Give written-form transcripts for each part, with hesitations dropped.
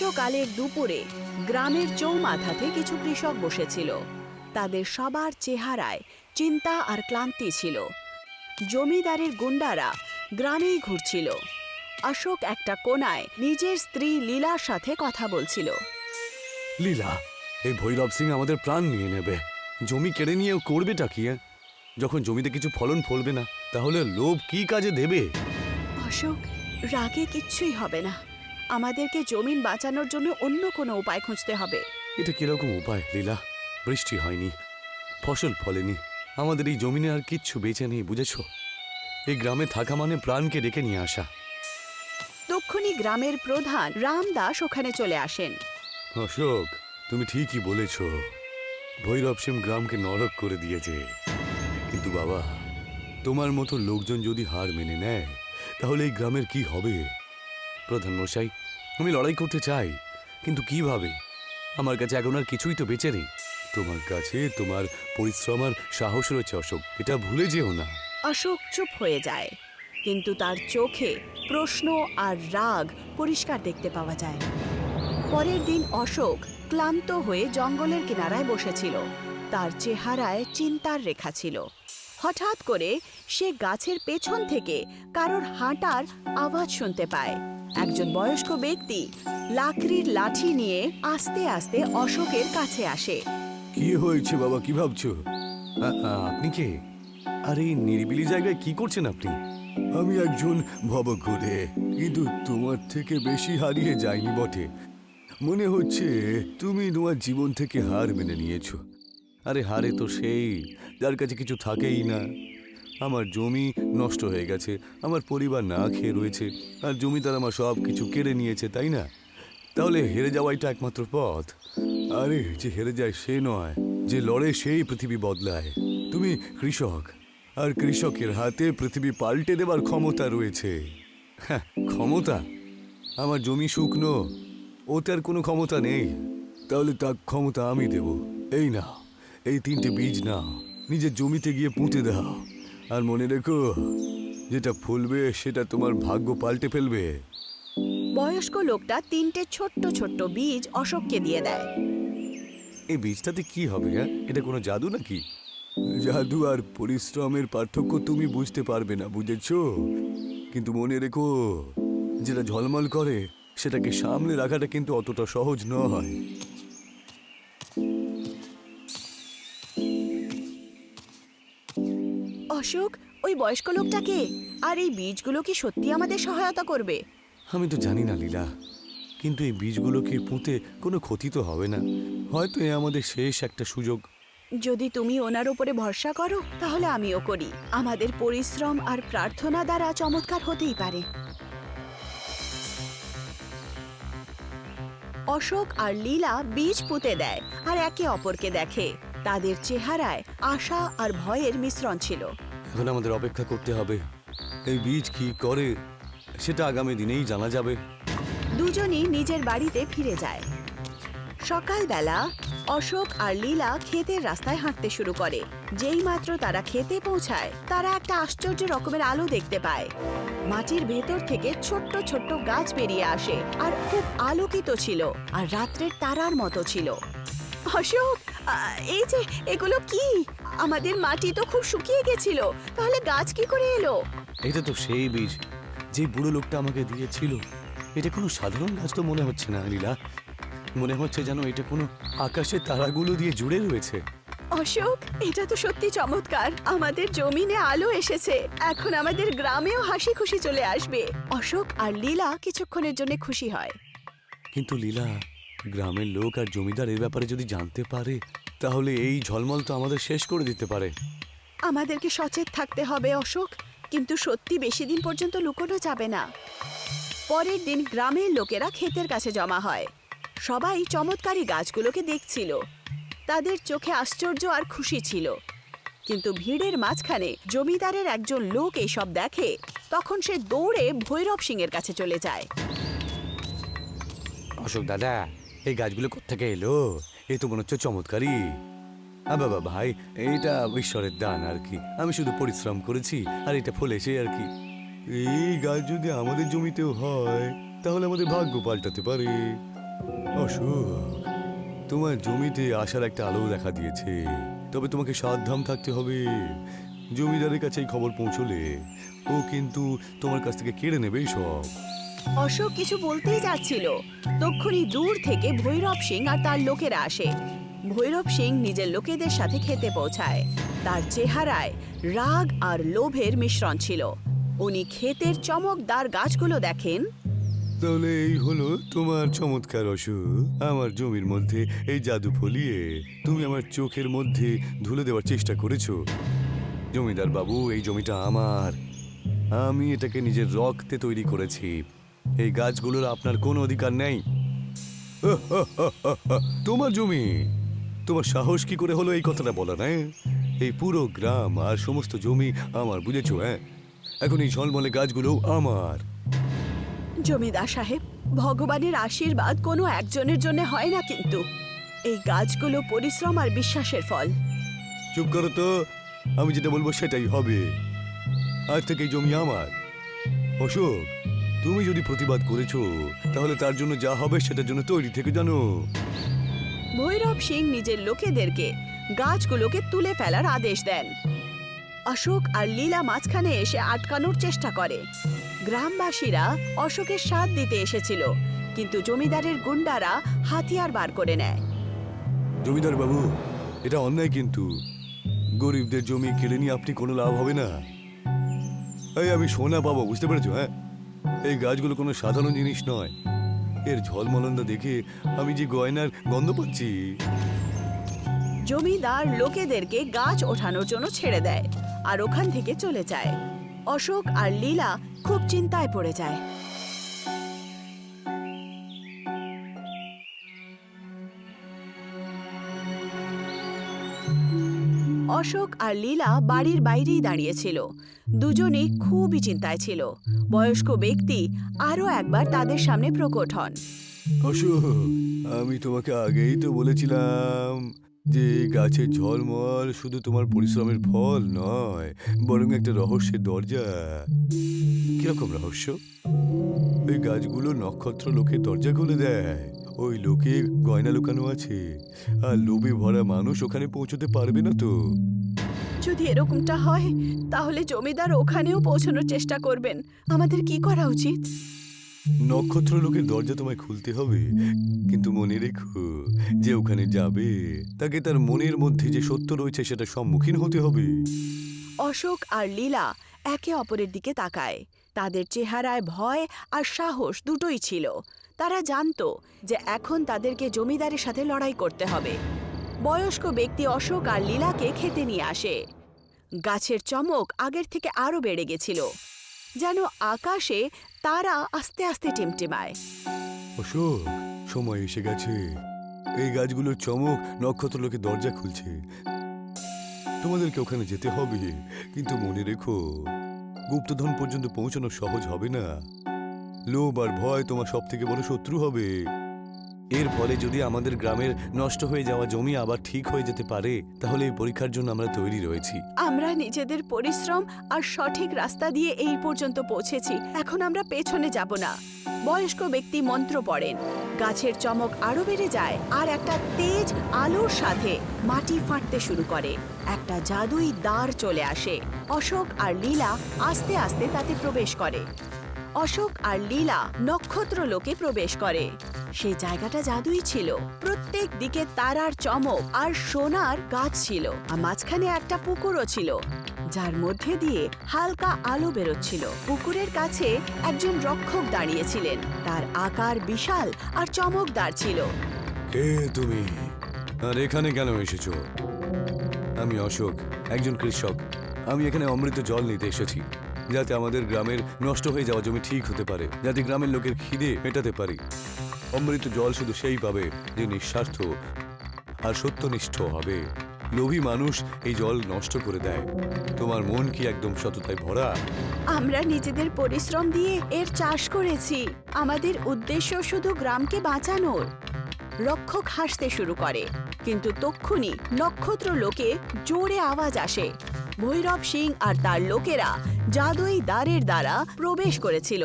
গ্রীষ্মকালের দুপুরে গ্রামের চৌমাথাতে কিছু কৃষক বসেছিল। তাদের সবার চেহারায় চিন্তা আর ক্লান্তি ছিল। জমিদারের গুন্ডারা গ্রামেই ঘুরছিল। অশোক একটা কোণায় নিজের স্ত্রী লীলার সাথে কথা বলছিল। লীলা, এই ভৈরব সিং আমাদের প্রাণ নিয়ে নেবে। জমি কেড়ে নিয়ে করবেটা কি? যখন জমিতে কিছু ফলন ফলবে না, তাহলে লোভ কি কাজে দেবে? অশোক, রাগে কিচ্ছুই হবে না। আমাদেরকে জমিন বাঁচানোর জন্য অন্য কোনো উপায় খুঁজতে হবে। এটা কিরকম উপায় লীলা? বৃষ্টি হয়নি, ফসল ফলেনি, আমাদের এই জমিনে আর কিচ্ছু বেঁচে নেই, বুঝেছ? এই গ্রামে থাকা মানে প্রাণকে ডেকে নিয়ে আসা। তক্ষুনি গ্রামের প্রধান রামদাস ওখানে চলে আসেন। অশোক, তুমি ঠিকই বলেছ, ভৈরব সিং গ্রামকে নরক করে দিয়েছে। কিন্তু বাবা, তোমার মতো লোকজন যদি হার মেনে নেয়, তাহলে এই গ্রামের কি হবে? প্রধান মশাই, আমি লড়াই করতে চাই, কিন্তু কিভাবে? আমার কাছে এখন আর কিছুই তো বেঁচে নেই। তোমার কাছে তোমার পরিশ্রম আর সাহস রয়েছে অশোক, এটা ভুলে যেও না। অশোক চুপ হয়ে যায়, কিন্তু তার চোখে প্রশ্ন আর রাগ পরিষ্কার দেখতে পাওয়া যায়। পরের দিন অশোক ক্লান্ত হয়ে জঙ্গলের কিনারায় বসেছিল। তার চেহারায় চিন্তার রেখা ছিল। হঠাৎ করে সে গাছের পেছন থেকে কারোর হাঁটার আওয়াজ শুনতে পায়। একজন বয়স্ক ব্যক্তি লাকড়ির লাঠি নিয়ে আস্তে আস্তে অশোকের কাছে আসে। কি হয়েছে বাবা, কি ভাবছো? আপনি কে? আর এই নিরিবিলি জায়গায় কি করছেন আপনি? আমি একজন ভবঘুরে, কিন্তু তোমার থেকে বেশি হারিয়ে যায়নি বটে। মনে হচ্ছে তুমি তোমার জীবন থেকে হার মেনে নিয়েছো। আরে হারে তো সেই, যার কাছে কিছু থাকেই না। আমার জমি নষ্ট হয়ে গেছে, আমার পরিবার না খেয়ে রয়েছে, আর জমিদার আমার সব কিছু কেড়ে নিয়েছে, তাই না? তাহলে হেরে যাওয়াই তো একমাত্র পথ। আরে যে হেরে যায় সে নয়, যে লড়ে সেই পৃথিবী বদলায়। তুমি কৃষক, আর কৃষকের হাতে পৃথিবী পাল্টে দেবার ক্ষমতা রয়েছে। হ্যাঁ, ক্ষমতা? আমার জমি শুকনো, ওটার কোনো ক্ষমতা নেই। তাহলে তার ক্ষমতা আমি দেব। এই নাও, এই 3টে বীজ নাও, নিজের জমিতে গিয়ে পুঁতে দাও। আর মনে রেখো, যেটা ফলবে সেটা তোমার ভাগ্য পাল্টে ফেলবে। বয়স্ক লোকটা 3টে ছোট্ট ছোট্ট বীজ অশোককে দিয়ে দেয়। এই বীজটাতে কি হবে? হ্যাঁ, এটা কোনো জাদু নাকি? জাদু আর পরিশ্রমের পার্থক্য তুমি বুঝতে পারবে না, বুঝেছো? কিন্তু মনে রেখো, যেটা ঝলমল করে সেটাকে সামনে রাখাটা কিন্তু অতটা সহজ নয়। অশোক, ওই বয়স্ক লোকটাকে আর এই বীজগুলো কি সত্যি আমাদের সহায়তা করবে? আমি তো জানি না লীলা, কিন্তু এই বীজগুলোকে পুঁতে কোনো ক্ষতি তো হবে না। হয়তো এ আমাদের শেষ একটা সুযোগ। যদি তুমি ওনার উপরে ভরসা করো, তাহলে আমিও করি। আমাদের পরিশ্রম আর প্রার্থনা দ্বারা চমৎকার হতেই পারে। অশোক আর লীলা বীজ পুঁতে দেয় আর একে অপরকে দেখে। তাদের চেহারায় আশা আর ভয়ের মিশ্রণ ছিল। এখন আমাদের অপেক্ষা করতে হবে। এই বীজ কি করে সেটা আগামী দিনেই জানা যাবে। দুজনই নিজের বাড়িতে ফিরে যায়। সকালবেলা অশোক আর লীলা ক্ষেতের রাস্তায় হাঁটতে শুরু করে। যেই মাত্র তারা ক্ষেতে পৌঁছায়, তারা একটা আশ্চর্য রকমের আলো দেখতে পায়। মাটির ভেতর থেকে ছোট্ট ছোট্ট গাছ বেরিয়ে আসে আর খুব আলোকিত ছিল, আর রাত্রের তারার মতো ছিল। অশোক, এই যে এগুলো কি? আমাদের মাটি তো খুব শুকিয়ে গেছিল, তাহলে গাছ কি করে এলো? এটা তো সেই বীজ যে বুড়ো লোকটা আমাকে দিয়েছিল। এটা কোনো সাধারণ গাছ তো মনে হচ্ছে না লীলা, মনে হচ্ছে যেন এটা কোনো আকাশের তারাগুলো দিয়ে জুড়ে রয়েছে। অশোক, এটা তো সত্যি চমৎকার। আমাদের জমিনে আলো এসেছে, এখন আমাদের গ্রামেও হাসি খুশি চলে আসবে। অশোক আর লীলা কিছুক্ষণের জন্য খুশি হয়। কিন্তু লীলা, গ্রামের লোক আর জমিদার এর ব্যাপারে যদি জানতে পারে, তাহলে এই ঝলমল তো আমাদের শেষ করে দিতে পারে। আমাদেরকে সচেত থাকতে হবে অশোক, কিন্তু সত্যি বেশি দিন পর্যন্ত লুকোনো যাবে না। পরের দিন গ্রামের লোকেরা ক্ষেতের কাছে জমা হয়। সবাই চমৎকারী গাছগুলোকে দেখছিল। তাদের চোখে আশ্চর্য আর খুশি ছিল। কিন্তু ভিড়ের মাঝখানে জমিদারের একজন লোক এইসব দেখে। তখন সে দৌড়ে ভৈরব সিং এর কাছে চলে যায়। অশোক দাদা, এই গাছগুলো কোত্থেকে এলো? এ তো মনে হচ্ছে চমৎকারী। বাবা ভাই, এইটা ঈশ্বরের দান আর কি। আমি শুধু পরিশ্রম করেছি আর এটা ফলেছে আর কি। এই গাছ যদি আমাদের জমিতেও হয়, তাহলে আমাদের ভাগ্য পাল্টাতে পারে। অশোক, তোমার জমিতে আসার একটা আলো দেখা দিয়েছে, তবে তোমাকে সাবধান থাকতে হবে। জমিদারের কাছে এই খবর পৌঁছলে ও কিন্তু তোমার কাছ থেকে কেড়ে নেবে সব। অশোক কিছু বলতেই যাচ্ছিল, তক্ষুনি দূর থেকে ভৈরব সিং আর তার লোকেরা আসে। ভৈরব সিং নিজের লোকেদের সাথে খেতে পৌঁছায়। তার চেহারায় রাগ আর লোভের মিশ্রণ ছিল। উনি ক্ষেতের চমকদার গাছগুলো দেখেন। তাহলে এই হলো তোমার চমৎকার অশোক। আমার জমির মধ্যে এই জাদু ফলিয়ে তুমি আমার চোখের মধ্যে ধুলে দেওয়ার চেষ্টা করেছো। জমিদার বাবু, এই জমিটা আমার। আমি এটাকে নিজের রক্তে তৈরি করেছি। এই গাছগুলোর আপনার কোনো অধিকার নেই। তোমার জমি, তোমার সাহস কি করে হলো এই কথাটা বলা? না, এই পুরো গ্রাম আর সমস্ত জমি আমার, বুঝেছো? হ্যাঁ, এখন এই ঝলমলে গাছগুলো আমার। জমিদার সাহেব, ভগবানের আশীর্বাদ কোনো একজনের জন্য হয় না, কিন্তু এই গাছগুলো পরিশ্রম আর বিশ্বাসের ফল। চুপ করো তো, আমি যেটা বলবো সেটাই হবে। আজ থেকে এই জমি আমার। অশোক, তুমি যদি প্রতিবাদ করেছো তাহলে তার জন্য যা হবে সেটার জন্য তৈরি থেকে জানো। ভৈরব সিং নিজের লোকেদেরকে গাছগুলোকে তুলে ফেলার আদেশ দেন। অশোক আর লীলা মাঝখানে এসে আটকানোর চেষ্টা করে। গ্রামবাসীরা অশোকের সাথ দিতে এসেছিল, কিন্তু জমিদারের গুন্ডারা হাতিয়ার বার করে নেয়। জমিদার বাবু, এটা অন্যায়, কিন্তু গরিবদের জমি কেড়ে নিয়ে আপনি কোনো লাভ হবে না। এই আমি সোনা পাবো, বুঝতে পেরেছো? হ্যাঁ, এই গাছগুলো কোনো সাধারণ জিনিস নয়। এর ঝলমলন্দা দেখে আমি যে গয়নার গন্ধ পাচ্ছি। জমিদার লোকেদেরকে গাছ ওঠানোর জন্য ছেড়ে দেয় আর ওখান থেকে চলে যায়। অশোক আর লীলা খুব চিন্তায় পড়ে যায়। অশোক আর লীলা বাড়ির বাইরেই দাঁড়িয়েছিল। দুজনেই খুবই চিন্তায় ছিল। বয়স্ক ব্যক্তি আরও একবার তাদের সামনে প্রকট হন। অশোক, আমি তোমাকে আগেই তো বলেছিলাম যে এই গাছের ঝলমল শুধু তোমার পরিশ্রমের ফল নয়, বরং একটা রহস্যের দরজা। কিরকম রহস্য? এই গাছগুলো নক্ষত্র লোকের দরজা খুলে দেয়। ওই লোকে গয়না লুকানো আছে, আর লোভে ভরা মানুষ ওখানে পৌঁছতে পারবে না তো। যদি এরকমটা হয় তাহলে জমিদার ওখানেও পৌঁছানোর চেষ্টা করবেন। আমাদের কি করা উচিত? নক্ষত্র লোকের দরজা তোমায় খুলতে হবে, কিন্তু মনে রেখো, যে ওখানে যাবে তাকে তার মনের মধ্যে যে সত্য রয়েছে সেটা সম্মুখীন হতে হবে। অশোক আর লীলা একে অপরের দিকে তাকায়। তাদের চেহারায় ভয় আর সাহস দুটোই ছিল। তারা জানতো যে এখন তাদেরকে জমিদারের সাথে লড়াই করতে হবে। বয়স্ক ব্যক্তি অশোক আর লীলাকে খেতে নিয়ে আসে। গাছের চমক আগের থেকে আরো বেড়ে গেছিল, যেন আকাশে তারা আস্তে আস্তে টিমটিমায়। অশোক, সময় এসে গেছে। এই গাছগুলোর চমক নক্ষত্র লোকের দরজা খুলছে। তোমাদেরকে ওখানে যেতে হবে, কিন্তু মনে রেখো, গুপ্তধন পর্যন্ত পৌঁছানো সহজ হবে না। লোভ আর ভয় তোমার সব থেকে বড় শত্রু হবে। এর ফলে যদি আমাদের গ্রামের নষ্ট হয়ে যাওয়া জমি আবার ঠিক হয়ে যেতে পারে, তাহলে এই পরীক্ষার জন্য আমরা তৈরি রয়েছি। আমরা নিজেদের পরিশ্রম আর সঠিক রাস্তা দিয়ে এই পর্যন্ত পৌঁছেছি, এখন আমরা পেছনে যাব না। বয়স্ক ব্যক্তি মন্ত্র পড়েন। গাছের চমক আরো বেড়ে যায়, আর একটা তেজ আলোর সাথে মাটি ফাটতে শুরু করে। একটা জাদুই দ্বার চলে আসে। অশোক আর লীলা আস্তে আস্তে তাতে প্রবেশ করে। অশোক আর লীলা নক্ষত্র লোকে প্রবেশ করে। সেই জায়গাটা জাদুই ছিল। প্রত্যেক দিকে তারার চমক আর সোনার গাছ ছিল, আর মাঝখানে একটা পুকুরও ছিল, যার মধ্যে দিয়ে হালকা আলো বেরোচ্ছিল। পুকুরের কাছে একজন রক্ষক দাঁড়িয়েছিলেন। তার আকার বিশাল আর চমকদার ছিল। কে তুমি, আর এখানে কেন এসেছো? আমি অশোক, একজন কৃষক। আমি এখানে অমৃত জল নিতে এসেছি, যাতে আমাদের গ্রামের নষ্ট হয়ে যাওয়া জমি ঠিক হতে পারে, যাতে গ্রামের লোকের খিদে মেটাতে পারি। অমৃত জল শুধু সেই পাবে যে নিঃস্বার্থ আর সত্যনিষ্ঠ হবে। লোভী মানুষ এই জল নষ্ট করে দেয়। তোমার মন কি একদম সততায় ভরা? আমরা নিজেদের পরিশ্রম দিয়ে এর চাষ করেছি। আমাদের উদ্দেশ্য শুধু গ্রামকে বাঁচানোর। রক্ষক হাসতে শুরু করে, কিন্তু তক্ষুনি নক্ষত্র লোকে জোরে আওয়াজ আসে। ভৈরব সিং আর তার লোকেরা জাদুই দ্বারের দ্বারা প্রবেশ করেছিল।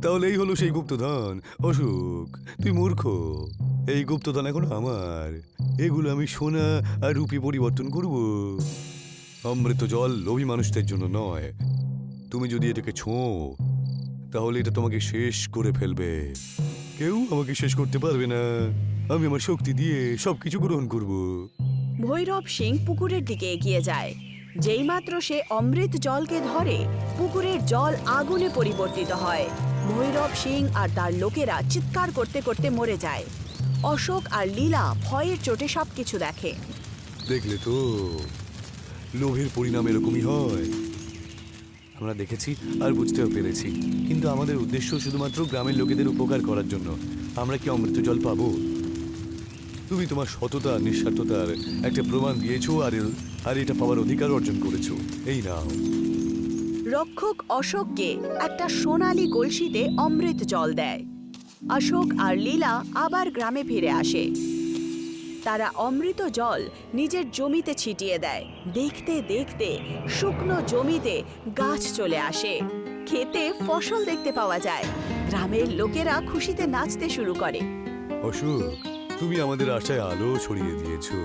তাহলে এই হলো সেই গুপ্তধন। অশোক, তুই মূর্খ। এই গুপ্তধন এখন আমার। এগুলো আমি সোনা আর রূপে পরিবর্তন করব। অমৃত জল লোভী মানুষদের জন্য নয়। তুমি যদি এটাকে ছোঁও তাহলে এটা তোমাকে শেষ করে ফেলবে। কেউ আমাকে শেষ করতে পারবে না। আমি আমার শক্তি দিয়ে সবকিছু গ্রহণ করব। ভৈরব সিং পুকুরের দিকে এগিয়ে যায়। যেইমাত্র সে অমৃত জলকে ধরে, পুকুরের জল আগুনে পরিবর্তিত হয়। ভৈরব সিং আর তার লোকেরা চিৎকার করতে করতে মরে যায়। অশোক আর লীলা ভয়ের চোটে সবকিছু দেখে। দেখলে তো, লোভের পরিণাম এরকমই হয়। আমরা দেখেছি আর বুঝতেও পেরেছি, কিন্তু আমাদের উদ্দেশ্য শুধুমাত্র গ্রামের লোকেদের উপকার করার জন্য। আমরা কি অমৃত জল পাবো? তুমি তোমার সততা নিঃস্বার্থতার একটা প্রমাণ দিয়েছো, আর এটা পাওয়ার অধিকার অর্জন করেছো। এই নাও। রক্ষক অশোককে একটা সোনালী কলসিতে অমৃত জল দেয়। অশোক আর লীলা আবার গ্রামে ফিরে আসে। তারা অমৃত জল নিজের জমিতে ছিটিয়ে দেয়। দেখতে দেখতে শুকনো জমিতে গাছ চলে আসে। খেতে ফসল দেখতে পাওয়া যায়। গ্রামের লোকেরা খুশিতে নাচতে শুরু করে। অশোক, তুমি আমাদের আশায় আলো ছড়িয়ে দিয়েছো।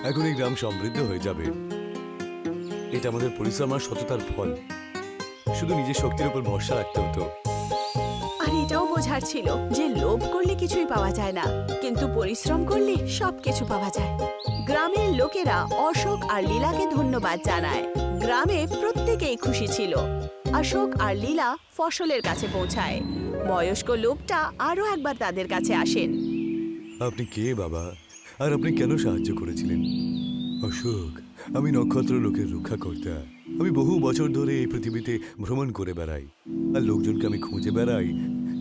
এখন এই গ্রাম সমৃদ্ধ হয়ে যাবে। এটা আমাদের পরিশ্রম আর সততার ফল। শুধু নিজের শক্তির উপর ভরসা রাখতে হতো। আর এটাও বোঝার ছিল যে লোভ করলে কিছুই পাওয়া যায় না, কিন্তু পরিশ্রম করলে সবকিছু পাওয়া যায়। গ্রামের লোকেরা অশোক আর লীলাকে ধন্যবাদ জানায়। গ্রামে প্রত্যেকেই খুশি ছিল। অশোক আর লীলা ফসলের কাছে পৌঁছায়। বয়স্ক লোকটা আরো একবার তাদের কাছে আসেন। আপনি কে বাবা, আর আপনি কেন সাহায্য করেছিলেন? অশোক, আমি নক্ষত্র লোকের রক্ষাকর্তা। আমি বহু বছর ধরে এই পৃথিবীতে ভ্রমণ করে বেড়াই, আর লোকজনকে আমি খুঁজে বেড়াই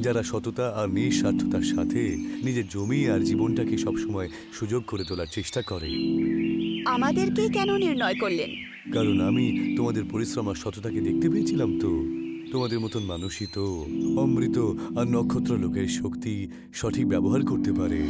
যারা সততা আর নিঃস্বার্থতার সাথে নিজের জমি আর জীবনটাকে সবসময় সুযোগ করে তোলার চেষ্টা করে। আমাদেরকে কেন নির্ণয় করলেন? কারণ আমি তোমাদের পরিশ্রম আর সততাকে দেখতে পেয়েছিলাম তো। তোমাদের মতন মানুষই তো অমৃত আর নক্ষত্র লোকের শক্তি সঠিক ব্যবহার করতে পারে।